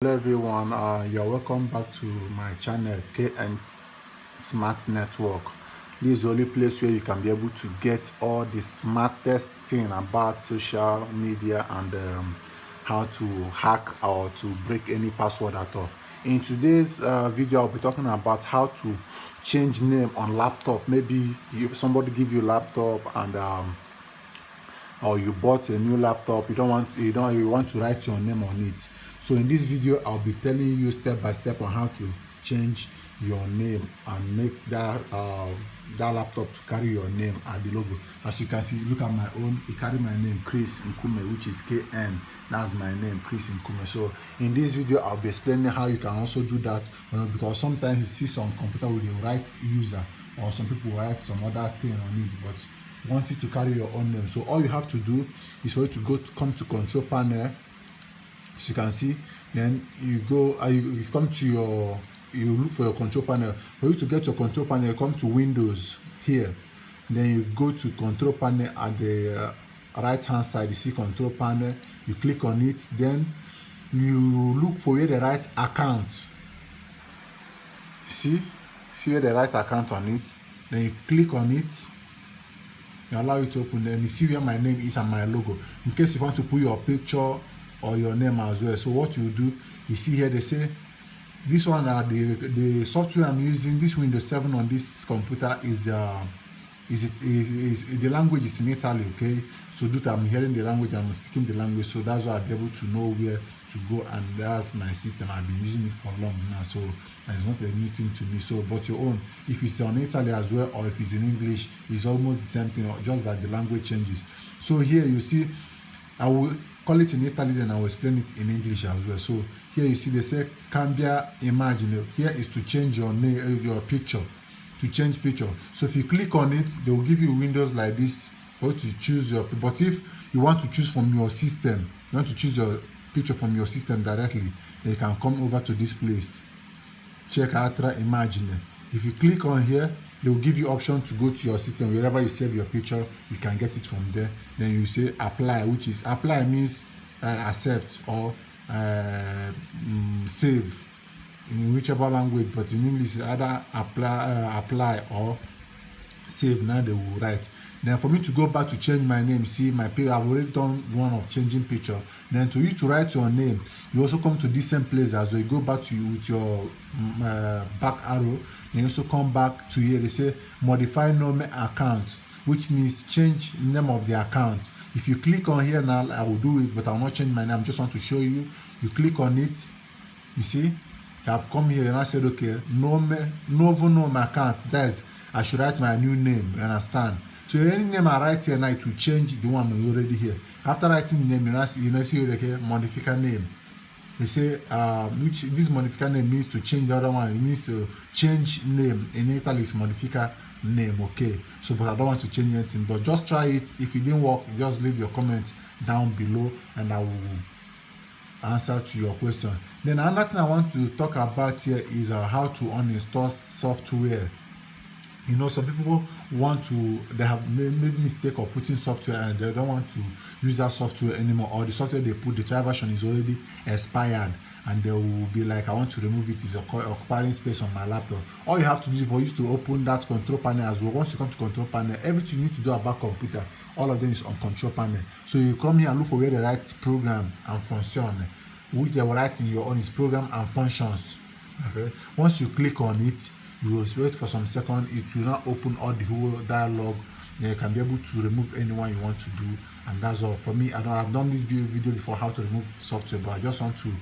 Hello everyone, you're welcome back to my channel KN Smart Network. This is the only place where you can be able to get all the smartest thing about social media and how to hack or to break any password at all. In today's video, I'll be talking about how to change name on laptop. Maybe somebody give you a laptop and or you bought a new laptop, you want to write your name on it. So in this video, I'll be telling you step by step on how to change your name and make that laptop to carry your name and the logo. As you can see, look at my own, it carry my name Chris Nkume, which is KN. That's my name, Chris Nkume. So in this video, I'll be explaining how you can also do that, because sometimes you see some computer with the right user, or some people write some other thing on it, but want it to carry your own name. So all you have to do is for you to come to control panel, as you can see. Then you go you come to you look for your control panel. For you to get your control panel, you come to Windows here, then you go to control panel at the right hand side. You see control panel, you click on it, then you look for where the right account, see where the right account on it, then you click on it, you allow it to open, then you see where my name is and my logo, in case you want to put your picture or your name as well. So what you do, you see here they say this one the software I'm using, this Windows 7 on this computer is the language is in Italy, okay? So due to I'm hearing the language, I'm speaking the language, so that's why I'll be able to know where to go, and that's my system. I've been using it for long now, so it's not a new thing to me. So but your own, if it's on Italy as well, or if it's in English, it's almost the same thing, just that the language changes. So here you see, I will call it in Italy, then I will explain it in English as well. So here you see they say cambia immagine. Here is to change your name, your picture, to change picture. So if you click on it, they will give you windows like this for you to choose your. But if you want to choose from your system, you want to choose your picture from your system directly, then you can come over to this place, check Atra Imagine. If you click on here, they will give you option to go to your system, wherever you save your picture, you can get it from there. Then you say apply, which is apply means accept or save in whichever language, but in English either apply or save. Now they will write. Then for me to go back to change my name, see my picture, I've already done one of changing picture. Then to you to write your name, you also come to this same place as well. You go back to you with your back arrow, then you also come back to here. They say modify name account, which means change name of the account. If you click on here now, I will do it, but I will not change my name. I just want to show you. You click on it, you see I've come here and I said okay, novo name account, that is I should write my new name, you understand? So any name I write here now, it will change the one already here. After writing the name, you see okay, modifier name. They say which this modifier name means to change the other one. It means to change name. In Italy it's modifier name, okay? So but I don't want to change anything, but just try it. If it didn't work, just leave your comment down below and I will answer to your question. Then another thing I want to talk about here is how to uninstall software. You know, some people they have made mistake of putting software and they don't want to use that software anymore, or the software they put, the trial version is already expired, and they will be like, I want to remove it, it's occupying space on my laptop. All you have to do is for you to open that control panel as well. Once you come to control panel, everything you need to do about computer, all of them is on control panel. So you come here and look for where the right program and function, which they will write in your own is program and functions. Okay, once you click on it, you will wait for some seconds. It will now open all the whole dialog. Then you can be able to remove anyone you want to do, and that's all. For me, I've done this video before how to remove software, but I just want to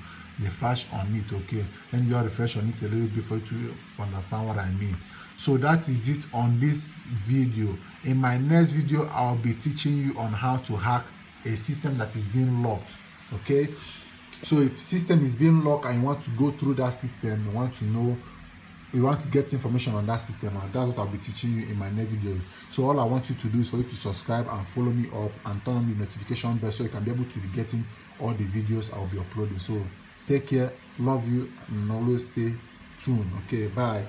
refresh on it. Okay, let me just refresh on it a little bit for you to understand what I mean. So that is it on this video. In my next video, I'll be teaching you on how to hack a system that is being locked. Okay, so if system is being locked and you want to go through that system, you want to get information on that system, and that's what I'll be teaching you in my next video. So all I want you to do is for you to subscribe and follow me up and turn on the notification bell so you can be able to be getting all the videos I'll be uploading. So take care, love you, and always stay tuned. Okay, bye.